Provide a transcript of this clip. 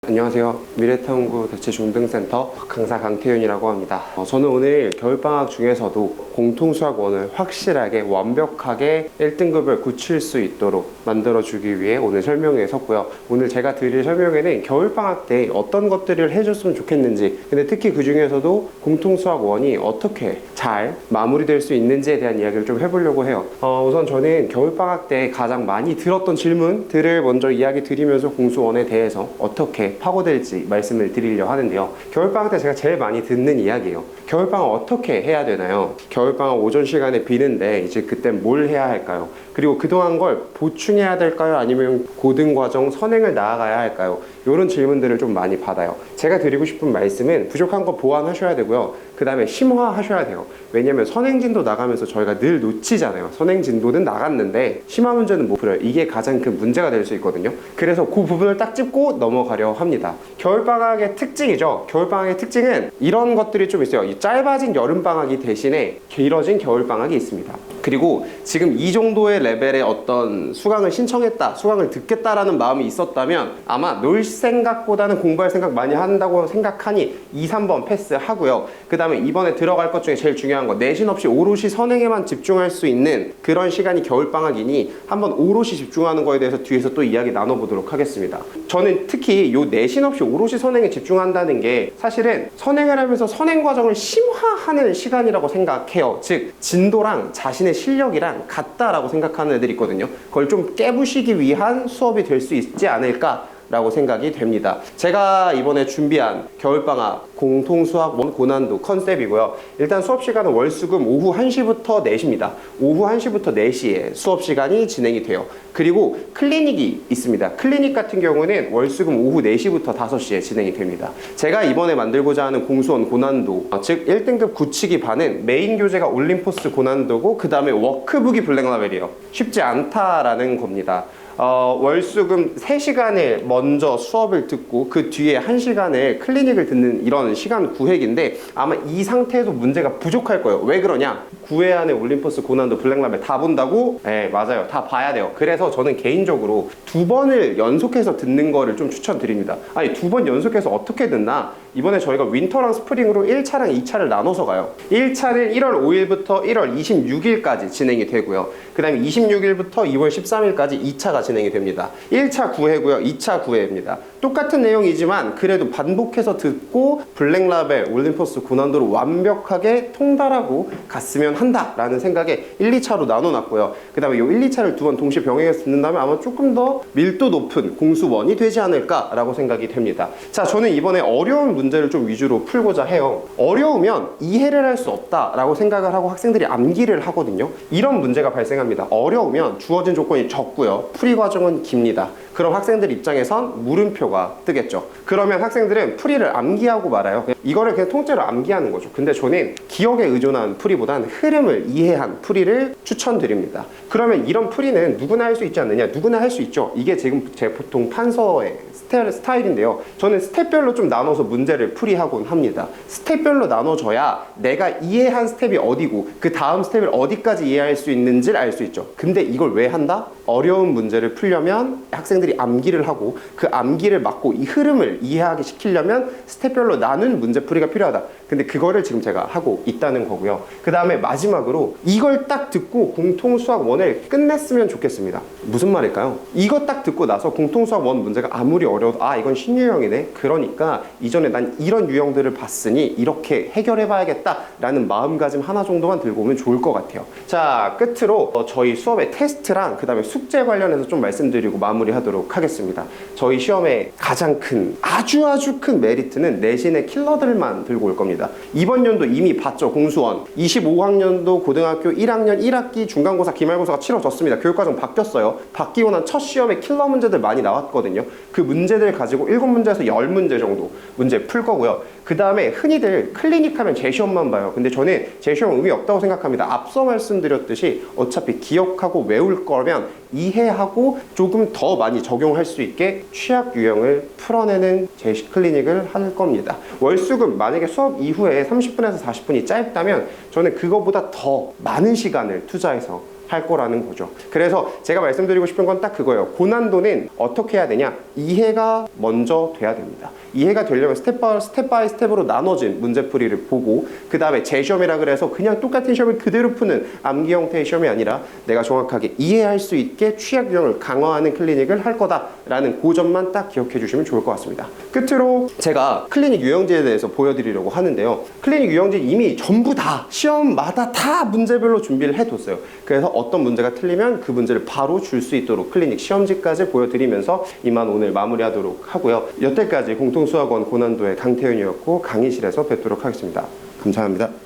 안녕하세요. 미래탐구 대체중등센터 강사 강태윤이라고 합니다. 저는 오늘 겨울방학 중에서도 공통수학원을 확실하게 완벽하게 1등급을 굳힐 수 있도록 만들어주기 위해 오늘 설명회에 섰고요. 오늘 제가 드릴 설명회는 겨울방학 때 어떤 것들을 해줬으면 좋겠는지, 근데 특히 그 중에서도 공통수학원이 어떻게 잘 마무리될 수 있는지에 대한 이야기를 좀 해보려고 해요. 우선 저는 겨울방학 때 가장 많이 들었던 질문들을 먼저 이야기 드리면서 공수원에 대해서 어떻게 파고들지 말씀을 드리려 하는데요. 겨울방학 때 제가 제일 많이 듣는 이야기예요. 겨울방학 어떻게 해야 되나요? 겨울방학 오전 시간에 비는데 이제 그땐 뭘 해야 할까요? 그리고 그동안 걸 보충해야 될까요? 아니면 고등과정 선행을 나아가야 할까요? 이런 질문들을 좀 많이 받아요. 제가 드리고 싶은 말씀은 부족한 거 보완하셔야 되고요. 그 다음에 심화하셔야 돼요. 왜냐면 선행진도 나가면서 저희가 늘 놓치잖아요. 선행진도는 나갔는데 심화 문제는 못 풀어요. 이게 가장 큰 문제가 될 수 있거든요. 그래서 그 부분을 딱 짚고 넘어가려 합니다. 겨울방학의 특징이죠. 겨울방학의 특징은 이런 것들이 좀 있어요. 이 짧아진 여름방학이 대신에 길어진 겨울방학이 있습니다. 그리고 지금 이 정도의 레벨의 어떤 수강을 신청했다, 수강을 듣겠다라는 마음이 있었다면 아마 놀 생각보다는 공부할 생각 많이 한다고 생각하니 2, 3번 패스하고요. 그 다음에 이번에 들어갈 것 중에 제일 중요한 거, 내신 없이 오롯이 선행에만 집중할 수 있는 그런 시간이 겨울방학이니 한번 오롯이 집중하는 거에 대해서 뒤에서 또 이야기 나눠보도록 하겠습니다. 저는 특히 요 내신 없이 오롯이 선행에 집중한다는 게 사실은 선행을 하면서 선행 과정을 심화하는 시간이라고 생각해요. 즉 진도랑 자신의 실력이랑 같다라고 생각하는 애들이 있거든요. 그걸 좀 깨부시기 위한 수업이 될 수 있지 않을까 라고 생각이 됩니다. 제가 이번에 준비한 겨울방학 공통수학원 고난도 컨셉이고요. 일단 수업시간은 월수금 오후 1시부터 4시입니다. 오후 1시부터 4시에 수업시간이 진행이 돼요. 그리고 클리닉이 있습니다. 클리닉 같은 경우는 월수금 오후 4시부터 5시에 진행이 됩니다. 제가 이번에 만들고자 하는 공수원 고난도, 즉 1등급 굳히기 반은 메인 교재가 올림포스 고난도고 그 다음에 워크북이 블랙라벨이에요. 쉽지 않다라는 겁니다. 월수금 3시간을 먼저 수업을 듣고 그 뒤에 1시간을 클리닉을 듣는 이런 시간 구획인데 아마 이 상태에도 문제가 부족할 거예요. 왜 그러냐? 9회 안에 올림포스 고난도 블랙라벨 다 본다고? 네, 맞아요. 다 봐야 돼요. 그래서 저는 개인적으로 2번을 연속해서 듣는 거를 좀 추천드립니다. 아니 2번 연속해서 어떻게 듣나? 이번에 저희가 윈터랑 스프링으로 1차랑 2차를 나눠서 가요. 1차는 1월 5일부터 1월 26일까지 진행이 되고요. 그 다음에 26일부터 2월 13일까지 2차가 진행이 됩니다. 1차 9회고요. 2차 9회입니다. 똑같은 내용이지만 그래도 반복해서 듣고 블랙라벨, 올림포스 고난도를 완벽하게 통달하고 갔으면 한다라는 생각에 1, 2차로 나눠놨고요. 그 다음에 이 1, 2차를 2번 동시에 병행해서 듣는다면 아마 조금 더 밀도 높은 공수원이 되지 않을까라고 생각이 됩니다. 자, 저는 이번에 어려운 문제를 좀 위주로 풀고자 해요. 어려우면 이해를 할 수 없다라고 생각을 하고 학생들이 암기를 하거든요. 이런 문제가 발생합니다. 어려우면 주어진 조건이 적고요. 풀이 과정은 깁니다. 그럼 학생들 입장에선 물음표가 뜨겠죠. 그러면 학생들은 풀이를 암기하고 말아요. 이거를 그냥 통째로 암기하는 거죠. 근데 저는 기억에 의존한 풀이보다는 흐름을 이해한 풀이를 추천드립니다. 그러면 이런 풀이는 누구나 할 수 있지 않느냐? 누구나 할 수 있죠. 이게 지금 제 보통 판서의 스타일인데요. 저는 스텝별로 좀 나눠서 문제를 풀이하곤 합니다. 스텝별로 나눠줘야 내가 이해한 스텝이 어디고 그 다음 스텝을 어디까지 이해할 수 있는지를 알 수 있죠. 근데 이걸 왜 한다? 어려운 문제를 풀려면 학생들이 암기를 하고 그 암기를 막고 이 흐름을 이해하게 시키려면 스텝별로 나눈 문제풀이가 필요하다. 근데 그거를 지금 제가 하고 있다는 거고요. 그 다음에 마지막으로 이걸 딱 듣고 공통수학원을 끝냈으면 좋겠습니다. 무슨 말일까요? 이거 딱 듣고 나서 공통수학원 문제가 아무리 어려워도 아 이건 신유형이네. 그러니까 이전에 난 이런 유형들을 봤으니 이렇게 해결해봐야겠다 라는 마음가짐 하나 정도만 들고 오면 좋을 것 같아요. 자, 끝으로 저희 수업의 테스트랑 그 다음에 숙제 관련해서 좀 말씀드리고 마무리하도록 하겠습니다. 저희 시험의 가장 큰 아주 큰 메리트는 내신의 킬러들만 들고 올 겁니다. 이번 연도 이미 봤죠. 공수원 25학년도 고등학교 1학년 1학기 중간고사 기말고사가 치러졌습니다. 교육과정 바뀌었어요. 바뀌고 난 첫 시험에 킬러 문제들 많이 나왔거든요. 그 문제들 가지고 7문제에서 10문제 정도 문제 풀 거고요. 그 다음에 흔히들 클리닉 하면 재시험만 봐요. 근데 저는 재시험 의미 없다고 생각합니다. 앞서 말씀드렸듯이 어차피 기억하고 외울 거면 이해하고 조금 더 많이 적용할 수 있게 취약 유형을 풀어내는 제시 클리닉을 할 겁니다. 월수금 만약에 수업 이후에 30분에서 40분이 짧다면 저는 그거보다 더 많은 시간을 투자해서 할 거라는 거죠. 그래서 제가 말씀드리고 싶은 건 딱 그거예요. 고난도는 어떻게 해야 되냐? 이해가 먼저 돼야 됩니다. 이해가 되려면 스텝 바이 스텝으로 나눠진 문제풀이를 보고 그 다음에 재시험이라 그래서 그냥 똑같은 시험을 그대로 푸는 암기 형태의 시험이 아니라 내가 정확하게 이해할 수 있게 취약 규정을 강화하는 클리닉을 할 거다라는 그 점만 딱 기억해 주시면 좋을 것 같습니다. 끝으로 제가 클리닉 유형지에 대해서 보여드리려고 하는데요. 클리닉 유형지 이미 전부 다 시험마다 다 문제별로 준비를 해뒀어요. 그래서 어떤 문제가 틀리면 그 문제를 바로 줄 수 있도록 클리닉 시험지까지 보여드리면서 이만 오늘 마무리하도록 하고요. 여태까지 공통수학원 고난도의 강태윤이었고 강의실에서 뵙도록 하겠습니다. 감사합니다.